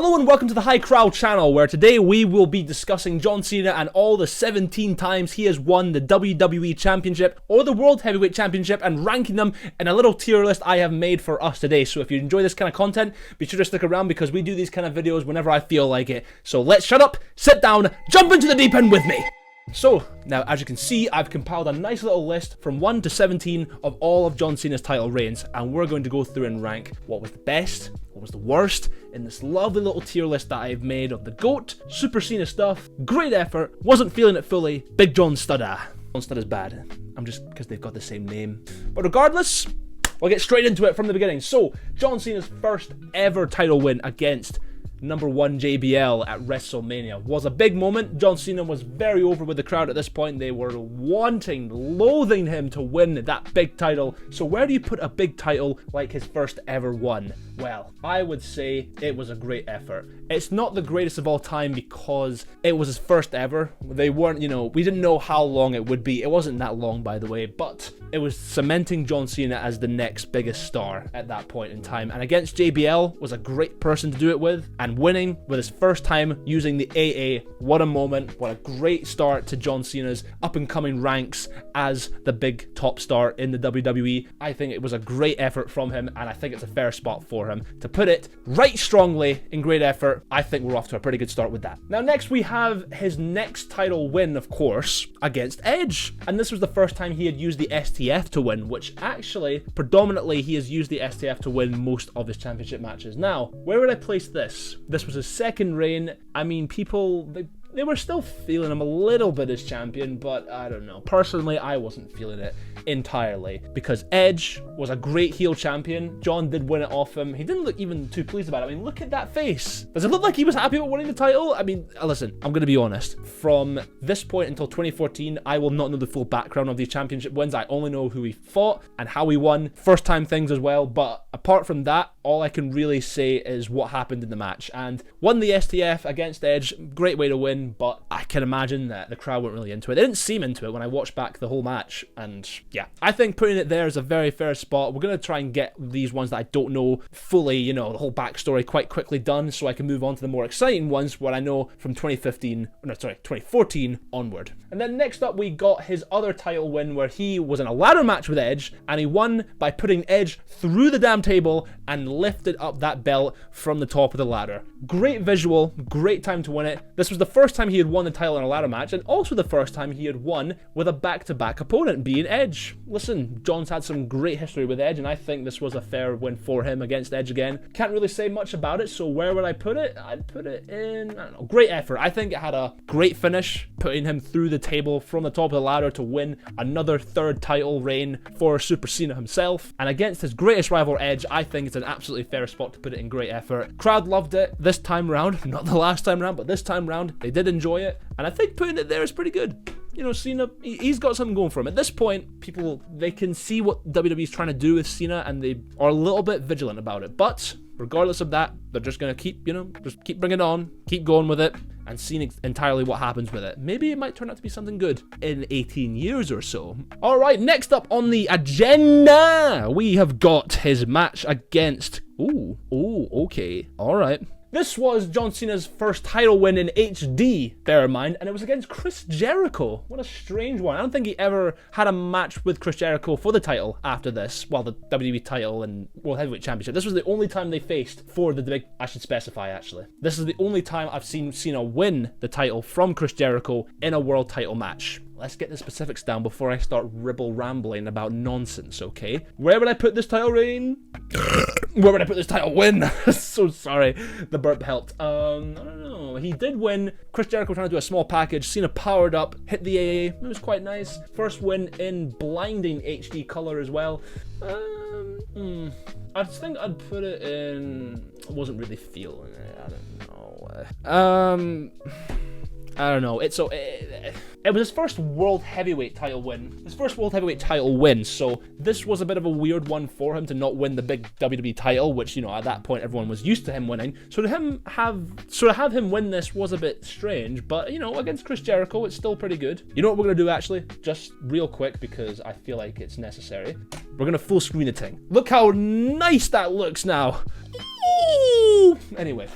Hello and welcome to the High Crowd channel, where today we will be discussing John Cena and all the 17 times he has won the WWE Championship or the World Heavyweight Championship and ranking them in a little tier list I have made for us today. So if you enjoy this kind of content, be sure to stick around because we do these kind of videos whenever I feel like it. So let's shut up, sit down, jump into the deep end with me. So, now as you can see, I've compiled a nice little list from 1 to 17 of all of John Cena's title reigns, and we're going to go through and rank what was the best, what was the worst, in this lovely little tier list that I've made of the GOAT, Super Cena stuff, great effort, wasn't feeling it fully, Big John Studda. John Studda's bad. I'm just, because they've got the same name. But regardless, we'll get straight into it from the beginning. So, John Cena's first ever title win against #1 JBL at WrestleMania was a big moment. John Cena was very over with the crowd at this point. They were loathing him to win that big title. So where do you put a big title like his first ever one? Well, I would say it was a great effort. It's not the greatest of all time because it was his first ever. They weren't, we didn't know how long it would be. It wasn't that long, by the way, but it was cementing John Cena as the next biggest star at that point in time. And against JBL was a great person to do it with. And winning with his first time using the AA, what a moment, what a great start to John Cena's up-and-coming ranks as the big top star in the WWE. I think it was a great effort from him, and I think it's a fair spot for him. To put it right strongly in great effort, I think we're off to a pretty good start with that. Now next we have his next title win, of course, against Edge. And this was the first time he had used the STF to win, which actually, predominantly, he has used the STF to win most of his championship matches. Now, where would I place this? This was his second reign. I mean, people, they were still feeling him a little bit as champion, but I don't know. Personally, I wasn't feeling it entirely because Edge was a great heel champion. John did win it off him. He didn't look even too pleased about it. I mean, look at that face. Does it look like he was happy about winning the title? I mean, listen, I'm going to be honest. From this point until 2014, I will not know the full background of these championship wins. I only know who he fought and how he won. First time things as well. But apart from that, all I can really say is what happened in the match. And won the STF against Edge. Great way to win. But I can imagine that the crowd weren't really into it. They didn't seem into it when I watched back the whole match. And yeah, I think putting it there is a very fair spot. We're going to try and get these ones that I don't know fully, the whole backstory quite quickly done so I can move on to the more exciting ones where I know from 2014 onward. And then next up we got his other title win where he was in a ladder match with Edge and he won by putting Edge through the damn table and lifted up that belt from the top of the ladder. Great visual, great time to win it. This was the first time he had won the title in a ladder match and also the first time he had won with a back-to-back opponent, being Edge. Listen, John's had some great history with Edge and I think this was a fair win for him against Edge again. Can't really say much about it, so where would I put it? I'd put it in, I don't know, great effort. I think it had a great finish, putting him through the table from the top of the ladder to win another third title reign for Super Cena himself. And against his greatest rival Edge, I think it's an absolutely fair spot to put it in great effort. Crowd loved it this time round, not the last time round, but this time round, they did enjoy it. And I think putting it there is pretty good. Cena, he's got something going for him. At this point, people, they can see what WWE is trying to do with Cena and they are a little bit vigilant about it. But regardless of that, they're just going to keep, just keep bringing it on, keep going with it and seeing entirely what happens with it. Maybe it might turn out to be something good in 18 years or so. All right, next up on the agenda, we have got his match against, okay, all right. This was John Cena's first title win in HD, bear in mind, and it was against Chris Jericho. What a strange one. I don't think he ever had a match with Chris Jericho for the title after this. Well, the WWE title and World Heavyweight Championship. This was the only time they faced for the big, I should specify actually. This is the only time I've seen Cena win the title from Chris Jericho in a world title match. Let's get the specifics down before I start rambling about nonsense, okay? Where would I put this title reign? Where would I put this title win? So sorry, the burp helped. I don't know. He did win. Chris Jericho trying to do a small package. Cena powered up, hit the AA. It was quite nice. First win in blinding HD color as well. I think I'd put it in. I wasn't really feeling it. I don't know. I don't know. It was his first World Heavyweight title win. So this was a bit of a weird one for him to not win the big WWE title, which, at that point everyone was used to him winning. So to have him win this was a bit strange, but, against Chris Jericho, it's still pretty good. You know what we're going to do, actually? Just real quick, because I feel like it's necessary. We're going to full screen the thing. Look how nice that looks now. Ooh! Anyway.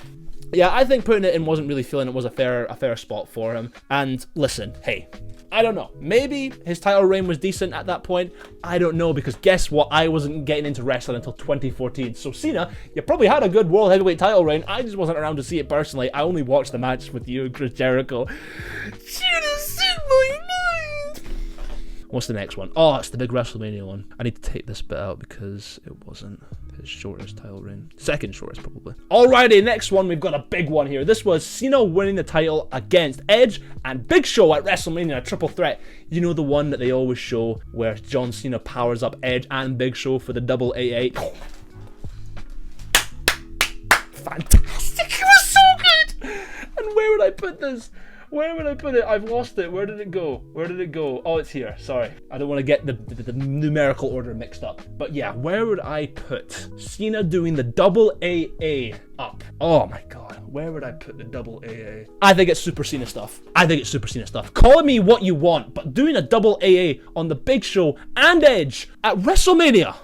Yeah, I think putting it in wasn't really feeling it was a fair spot for him. And listen, hey, I don't know. Maybe his title reign was decent at that point. I don't know, because guess what? I wasn't getting into wrestling until 2014. So Cena, you probably had a good World Heavyweight title reign. I just wasn't around to see it personally. I only watched the match with you and Chris Jericho. What's the next one? Oh, it's the big WrestleMania one. I need to take this bit out because it wasn't his shortest title reign. Second shortest, probably. Alrighty, next one. We've got a big one here. This was Cena winning the title against Edge and Big Show at WrestleMania, a triple threat. You know, the one that they always show where John Cena powers up Edge and Big Show for the double AA. Fantastic. It was so good. And where would I put this? Where would I put it? I've lost it. Where did it go? Where did it go? Oh, it's here. Sorry. I don't want to get the numerical order mixed up. But yeah, where would I put Cena doing the double AA up? Oh my God. Where would I put the double AA? I think it's Super Cena stuff. I think it's Super Cena stuff. Call me what you want, but doing a double AA on the Big Show and Edge at WrestleMania.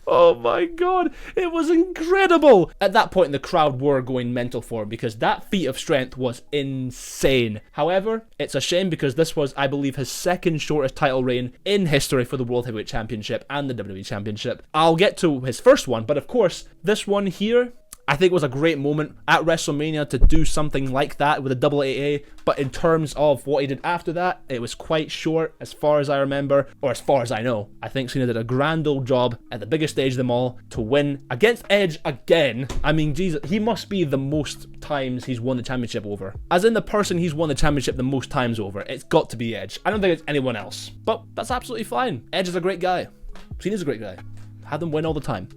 Oh my God, it was incredible. At that point, the crowd were going mental for him because that feat of strength was insane. However, it's a shame because this was, I believe, his second shortest title reign in history for the World Heavyweight Championship and the WWE Championship. I'll get to his first one, but of course, this one here, I think it was a great moment at WrestleMania to do something like that with a double AA, but in terms of what he did after that, it was quite short as far as I remember, or as far as I know. I think Cena did a grand old job at the biggest stage of them all to win against Edge again. I mean, Jesus, he must be the most times he's won the championship over. As in the person he's won the championship the most times over. It's got to be Edge. I don't think it's anyone else, but that's absolutely fine. Edge is a great guy. Cena's a great guy. Had them win all the time.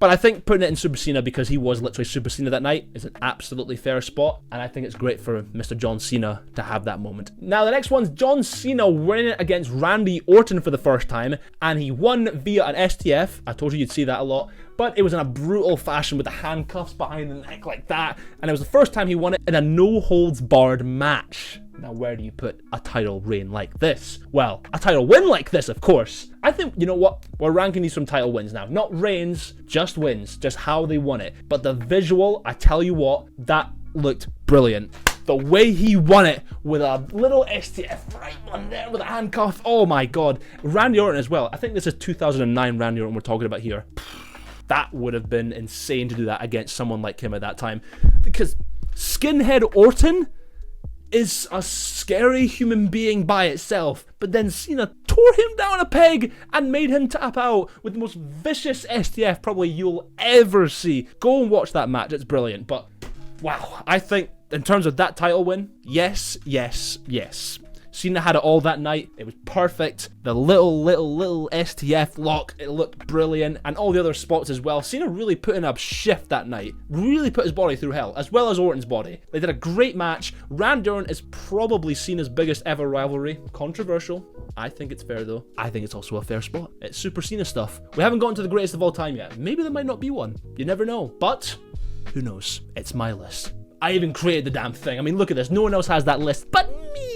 But I think putting it in Super Cena because he was literally Super Cena that night is an absolutely fair spot. And I think it's great for Mr. John Cena to have that moment. Now, the next one's John Cena winning it against Randy Orton for the first time. And he won via an STF. I told you you'd see that a lot. But it was in a brutal fashion with the handcuffs behind the neck like that. And it was the first time he won it in a no-holds-barred match. Now, where do you put a title reign like this? Well, a title win like this, of course. I think, you know what? We're ranking these from title wins now. Not reigns, just wins. Just how they won it. But the visual, I tell you what, that looked brilliant. The way he won it with a little STF right on there with a handcuff. Oh my God. Randy Orton as well. I think this is 2009 Randy Orton we're talking about here. That would have been insane to do that against someone like him at that time. Because Skinhead Orton is a scary human being by itself, but then Cena tore him down a peg and made him tap out with the most vicious STF probably you'll ever see. Go and watch that match, it's brilliant. But wow, I think in terms of that title win, yes, yes, yes. Cena had it all that night. It was perfect. The little STF lock, it looked brilliant. And all the other spots as well. Cena really put in a shift that night. Really put his body through hell, as well as Orton's body. They did a great match. Randy Orton is probably Cena's biggest ever rivalry. Controversial. I think it's fair though. I think it's also a fair spot. It's Super Cena stuff. We haven't gotten to the greatest of all time yet. Maybe there might not be one. You never know. But who knows? It's my list. I even created the damn thing. I mean, look at this. No one else has that list but me.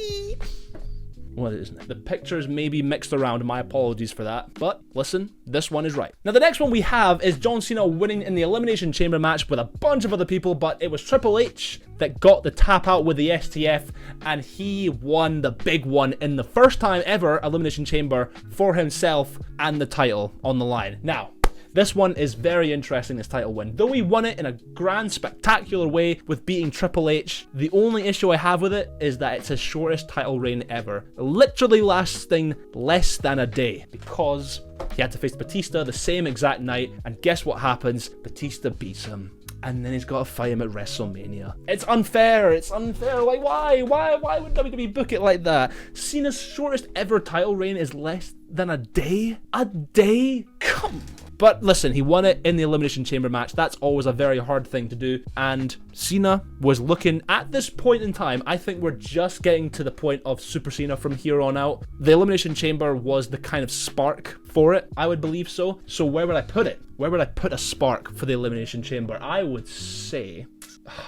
Well, it isn't. The pictures may be mixed around, my apologies for that. But listen, this one is right. Now, the next one we have is John Cena winning in the Elimination Chamber match with a bunch of other people, but it was Triple H that got the tap out with the STF, and he won the big one in the first time ever Elimination Chamber for himself and the title on the line. Now, this one is very interesting, this title win. Though he won it in a grand, spectacular way with beating Triple H, the only issue I have with it is that it's his shortest title reign ever. Literally lasting less than a day because he had to face Batista the same exact night, and guess what happens? Batista beats him. And then he's got to fight him at WrestleMania. It's unfair. It's unfair. Like, why? Why would WWE book it like that? Cena's shortest ever title reign is less than a day? A day? Come on. But listen, he won it in the Elimination Chamber match. That's always a very hard thing to do. And Cena was looking, at this point in time, I think we're just getting to the point of Super Cena from here on out. The Elimination Chamber was the kind of spark for it, I would believe so. So where would I put it? Where would I put a spark for the Elimination Chamber? I would say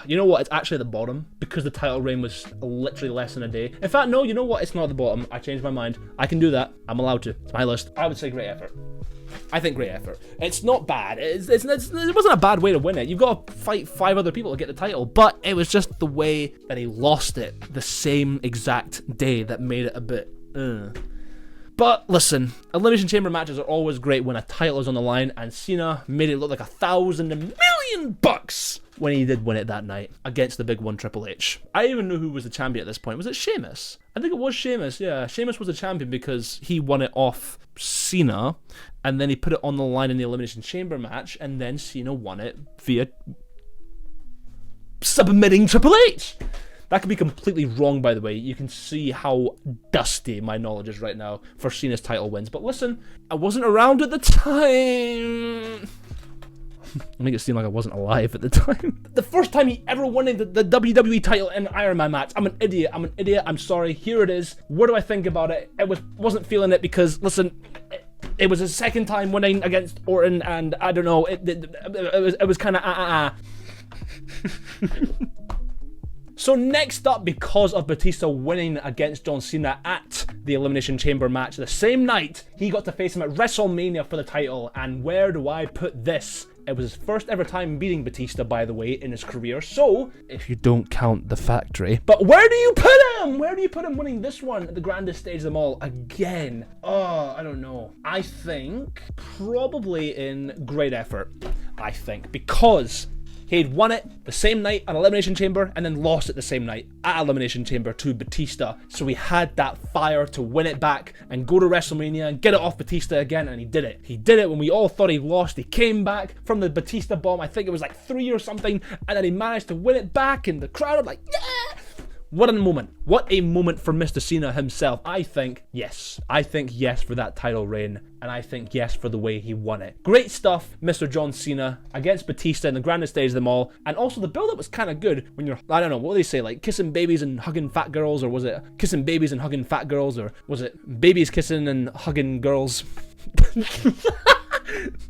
You know what? It's actually at the bottom because the title reign was literally less than a day. In fact, no, you know what? It's not at the bottom. I changed my mind. I can do that. I'm allowed to. It's my list. I would say great effort. I think great effort. It's not bad. It wasn't a bad way to win it. You've got to fight 5 other people to get the title, but it was just the way that he lost it the same exact day that made it a bit. But listen, Elimination Chamber matches are always great when a title is on the line, and Cena made it look like $1,000,000,000 when he did win it that night against the big one, Triple H. I even knew who was the champion at this point. Was it Sheamus? I think it was Sheamus, yeah. Sheamus was the champion because he won it off Cena, and then he put it on the line in the Elimination Chamber match, and then Cena won it via submitting Triple H. That could be completely wrong, by the way. You can see how dusty my knowledge is right now for Cena's title wins. But listen, I wasn't around at the time. I make it seem like I wasn't alive at the time. The first time he ever won the WWE title in an Iron Man match. I'm an idiot. I'm sorry. Here it is. What do I think about it? I wasn't feeling it because, listen, it was his second time winning against Orton, and I don't know. It was kind of So next up, because of Batista winning against John Cena at the Elimination Chamber match the same night, he got to face him at WrestleMania for the title. And where do I put this? It was his first ever time beating Batista, by the way, in his career. So, if you don't count the factory. But where do you put him? Where do you put him winning this one at the grandest stage of them all again? Oh, I don't know. I think probably in great effort. I think because he'd won it the same night at Elimination Chamber and then lost it the same night at Elimination Chamber to Batista. So he had that fire to win it back and go to WrestleMania and get it off Batista again, and he did it. He did it when we all thought he lost. He came back from the Batista bomb, I think it was like 3 or something, and then he managed to win it back, and the crowd were like, yeah! What a moment. What a moment for Mr. Cena himself. I think yes for that title reign, and I think yes for the way he won it. Great stuff, Mr. John Cena against Batista in the grandest stage of them all, and also the build-up was kind of good when you're, I don't know, what do they say, like kissing babies and hugging fat girls, or was it kissing babies and hugging fat girls, or was it babies kissing and hugging girls?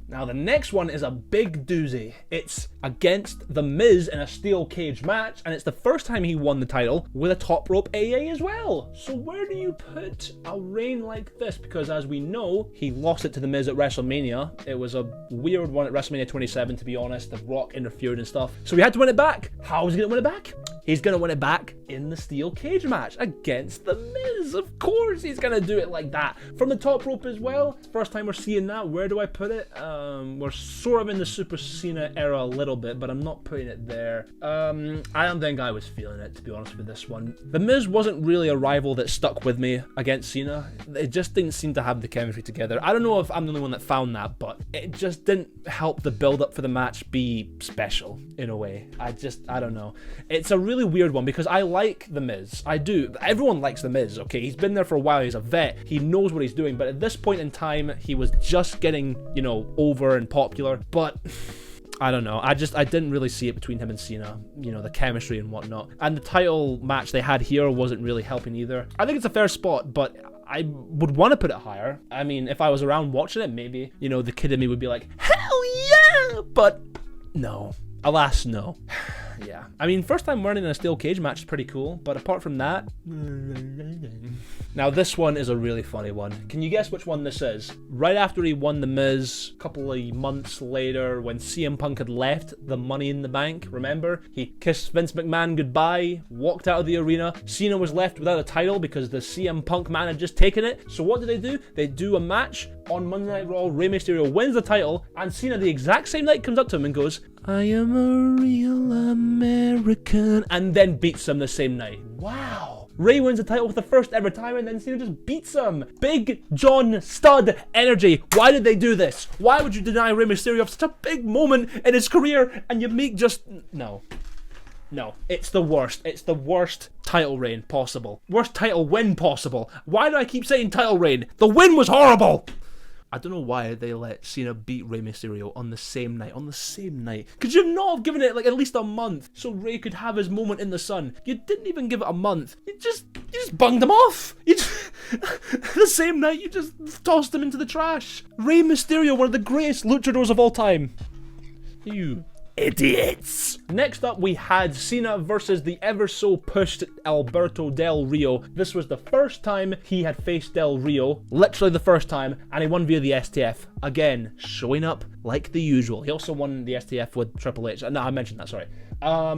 Now the next one is a big doozy. It's against The Miz in a steel cage match, and it's the first time he won the title with a top rope AA as well. So where do you put a reign like this? Because as we know, he lost it to The Miz at WrestleMania. It was a weird one at WrestleMania 27, to be honest. The Rock interfered and stuff. So he had to win it back. How is he gonna win it back? He's gonna win it back in the steel cage match against The Miz. Of course he's gonna do it like that. From the top rope as well. First time we're seeing that. Where do I put it? We're sort of in the Super Cena era a little bit, but I'm not putting it there. I don't think I was feeling it, to be honest with this one. The Miz wasn't really a rival that stuck with me against Cena. It just didn't seem to have the chemistry together. I don't know if I'm the only one that found that, but it just didn't help the build-up for the match be special, in a way. I don't know. It's a really weird one, because I like The Miz. I do. Everyone likes The Miz, okay? He's been there for a while. He's a vet. He knows what he's doing, but at this point in time, he was just getting, you know, over and popular, but I don't know. I didn't really see it between him and Cena, you know, the chemistry and whatnot. And the title match they had here wasn't really helping either. I think it's a fair spot, but I would want to put it higher. I mean, if I was around watching it, maybe, you know, the kid in me would be like, hell yeah! But no. Alas, no. Yeah. I mean, first time running in a steel cage match is pretty cool, but apart from that... Now, this one is a really funny one. Can you guess which one this is? Right after he won The Miz, a couple of months later, when CM Punk had left the Money in the Bank, remember? He kissed Vince McMahon goodbye, walked out of the arena. Cena was left without a title because the CM Punk man had just taken it. So what do? They do a match on Monday Night Raw. Rey Mysterio wins the title, and Cena the exact same night comes up to him and goes, I am a real American, and then beats him the same night. Wow. Rey wins the title for the first ever time, and then Cena just beats him. Big John Stud energy. Why did they do this? Why would you deny Rey Mysterio of such a big moment in his career, and you make just... No. No. It's the worst. It's the worst title reign possible. Worst title win possible. Why do I keep saying title reign? The win was horrible! I don't know why they let Cena beat Rey Mysterio on the same night. Could you not have given it like at least a month so Rey could have his moment in the sun? You didn't even give it a month. You just bunged him off. The same night you just tossed him into the trash. Rey Mysterio, one of the greatest luchadors of all time. You idiots. Next up, we had Cena versus the ever so pushed Alberto Del Rio. This was the first time he had faced Del Rio, literally the first time, and he won via the STF. Again, showing up like the usual. He also won the STF with Triple H. No, I mentioned that, sorry.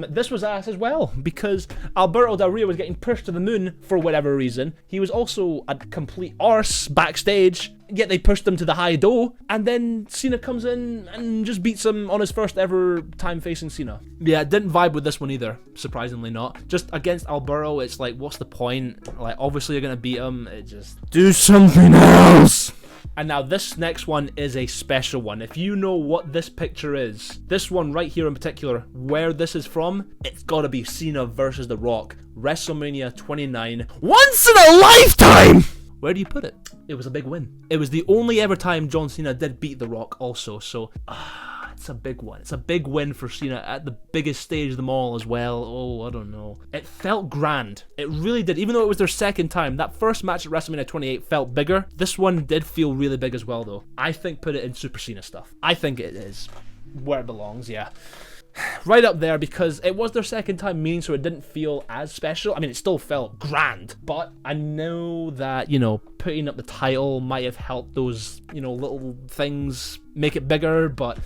This was ass as well, because Alberto Del Rio was getting pushed to the moon for whatever reason. He was also a complete arse backstage, yet they pushed him to the high do, and then Cena comes in and just beats him on his first ever time facing Cena. Yeah, didn't vibe with this one either, surprisingly not. Just against Alberto, it's like, what's the point? Like, obviously you're gonna beat him, it just... do something else! And now this next one is a special one. If you know what this picture is, this one right here in particular, where this is from, it's gotta be Cena versus The Rock. WrestleMania 29. Once in a lifetime! Where do you put it? It was a big win. It was the only ever time John Cena did beat The Rock also, so... it's a big one. It's a big win for Cena at the biggest stage of them all as well. Oh, I don't know. It felt grand. It really did. Even though it was their second time, that first match at WrestleMania 28 felt bigger. This one did feel really big as well, though. I think put it in Super Cena stuff. I think it is where it belongs, yeah. Right up there, because it was their second time meeting, so it didn't feel as special. I mean, it still felt grand, but I know that, you know, putting up the title might have helped those, you know, little things make it bigger, but...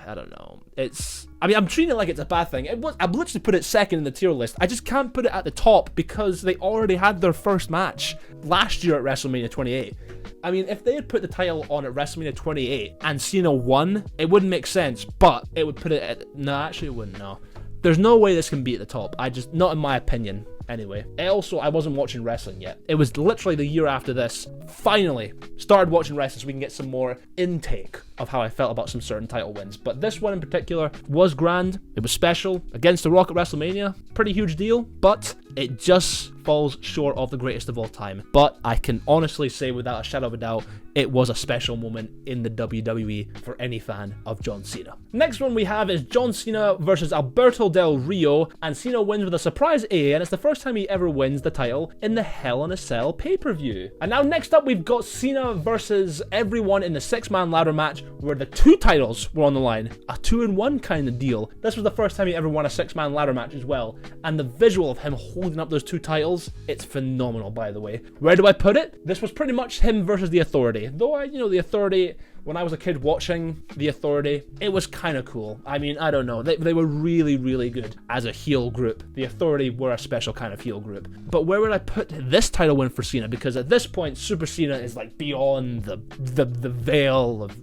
I don't know. I mean, I'm treating it like it's a bad thing. I've literally put it second in the tier list. I just can't put it at the top because they already had their first match last year at WrestleMania 28. I mean, if they had put the title on at WrestleMania 28 and Cena won, it wouldn't make sense, but it would put it at... No, actually it wouldn't, no. There's no way this can be at the top. Not in my opinion. Anyway, also, I wasn't watching wrestling yet. It was literally the year after this. Finally, started watching wrestling so we can get some more intake of how I felt about some certain title wins. But this one in particular was grand. It was special. Against The Rock at WrestleMania, pretty huge deal, but it just falls short of the greatest of all time. But I can honestly say without a shadow of a doubt, it was a special moment in the WWE for any fan of John Cena. Next one we have is John Cena versus Alberto Del Rio, and Cena wins with a surprise A, and it's the first time he ever wins the title in the Hell in a Cell pay-per-view. And now next up we've got Cena versus everyone in the 6-man ladder match where the 2 titles were on the line. A 2-in-1 kind of deal. This was the first time he ever won a 6-man ladder match as well, and the visual of him holding up those 2 titles, it's phenomenal, by the way. Where do I put it? This was pretty much him versus The Authority. Though, The Authority, when I was a kid watching The Authority, it was kind of cool. I mean, I don't know. They were really, really good as a heel group. The Authority were a special kind of heel group. But where would I put this title win for Cena? Because at this point, Super Cena is like beyond the veil of,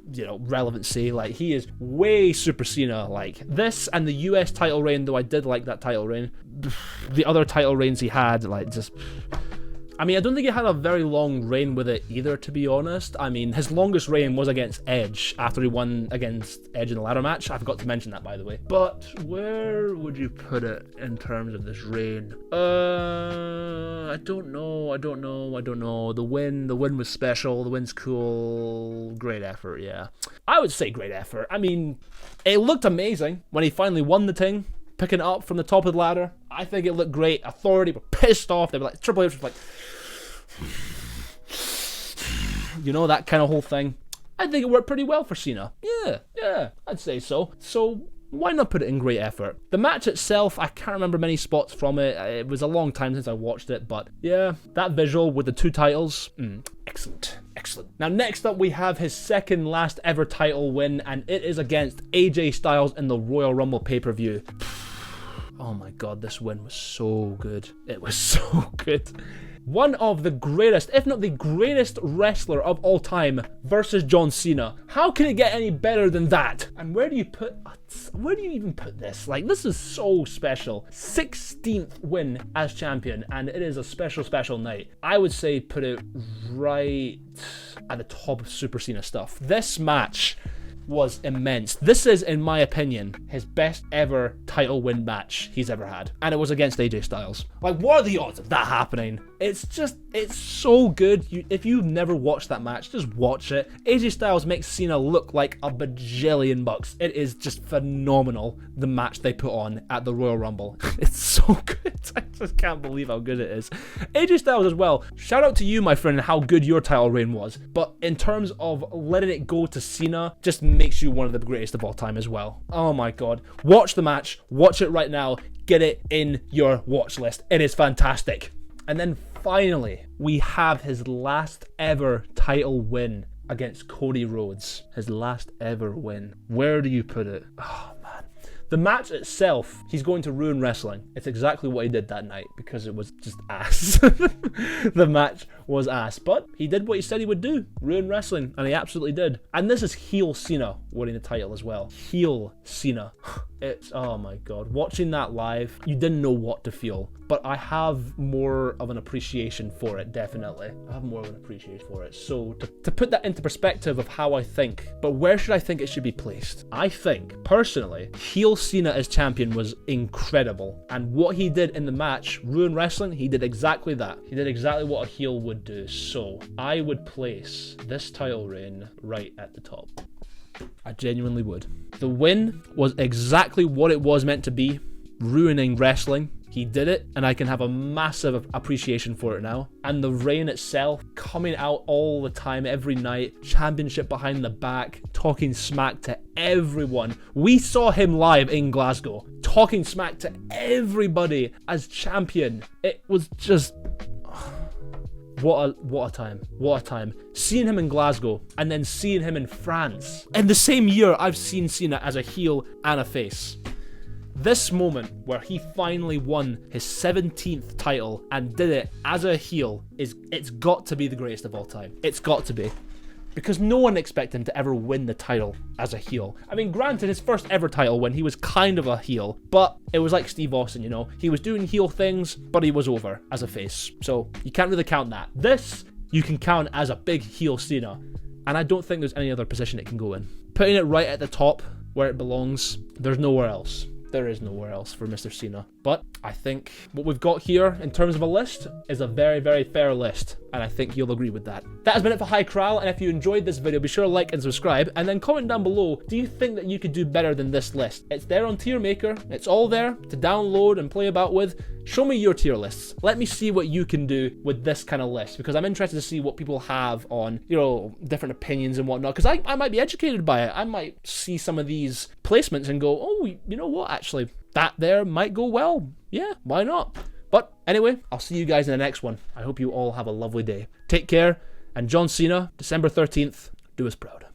relevancy. Like, he is way Super Cena. Like, this and the US title reign, though I did like that title reign, the other title reigns he had, like, just... I mean, I don't think he had a very long reign with it either, to be honest. I mean, his longest reign was against Edge, after he won against Edge in the ladder match. I forgot to mention that, by the way. But where would you put it in terms of this reign? I don't know. The win was special. The win's cool. Great effort, yeah. I would say great effort. I mean, it looked amazing when he finally won the thing. Picking it up from the top of the ladder. I think it looked great. Authority were pissed off. They were like, Triple H was like, that kind of whole thing. I think it worked pretty well for Cena. Yeah, I'd say so. So why not put it in great effort? The match itself, I can't remember many spots from it. It was a long time since I watched it, but yeah, that visual with the 2 titles, excellent. Now next up we have his second last ever title win, and it is against AJ Styles in the Royal Rumble pay-per-view. Oh my god, this win was so good. It was so good. One of the greatest, if not the greatest wrestler of all time versus John Cena. How can it get any better than that? And where do you even put this? Like, this is so special. 16th win as champion, and it is a special, special night. I would say put it right at the top of Super Cena stuff. This match was immense. This is, in my opinion, his best ever title win match he's ever had. And it was against AJ Styles. Like, what are the odds of that happening? It's so good. If you've never watched that match, just watch it. AJ Styles makes Cena look like a bajillion bucks. It is just phenomenal, the match they put on at the Royal Rumble. It's so good. I just can't believe how good it is. AJ Styles as well. Shout out to you, my friend, and how good your title reign was. But in terms of letting it go to Cena, just makes you one of the greatest of all time as well. Oh my god. Watch the match. Watch it right now. Get it in your watch list. It is fantastic. And then finally, we have his last ever title win against Cody Rhodes. His last ever win. Where do you put it? Oh man. The match itself, he's going to ruin wrestling. It's exactly what he did that night because it was just ass. The match was ass, but he did what he said he would do, ruin wrestling, and he absolutely did. And this is heel Cena winning the title as well. Heel Cena. It's, oh my god, watching that live, you didn't know what to feel, but I have more of an appreciation for it, definitely. I have more of an appreciation for it. So to put that into perspective of how I think, but where should I think it should be placed? I think, personally, heel Cena as champion was incredible, and what he did in the match, ruin wrestling, he did exactly that. He did exactly what a heel would do, so I would place this title reign right at the top. I genuinely would. The win was exactly what it was meant to be, ruining wrestling. He did it, and I can have a massive appreciation for it now. And the reign itself, coming out all the time, every night, championship behind the back, talking smack to everyone. We saw him live in Glasgow, talking smack to everybody as champion. It was just... What a time. What a time. Seeing him in Glasgow and then seeing him in France. In the same year, I've seen Cena as a heel and a face. This moment where he finally won his 17th title and did it as a heel, it's got to be the greatest of all time. It's got to be. Because no one expected him to ever win the title as a heel. I mean, granted, his first ever title win, he was kind of a heel, but it was like Steve Austin, you know? He was doing heel things, but he was over as a face. So you can't really count that. This, you can count as a big heel Cena. And I don't think there's any other position it can go in. Putting it right at the top, where it belongs, there's nowhere else. There is nowhere else for Mr. Cena. But I think what we've got here in terms of a list is a very, very fair list. And I think you'll agree with that. That has been it for High Corral. And if you enjoyed this video, be sure to like and subscribe. And then comment down below, do you think that you could do better than this list? It's there on Tier Maker. It's all there to download and play about with. Show me your tier lists. Let me see what you can do with this kind of list. Because I'm interested to see what people have on, you know, different opinions and whatnot. Because I might be educated by it. I might see some of these placements and go, oh, you know what, actually, that there might go well. Yeah, why not? But anyway, I'll see you guys in the next one. I hope you all have a lovely day. Take care, and John Cena, December 13th, do us proud.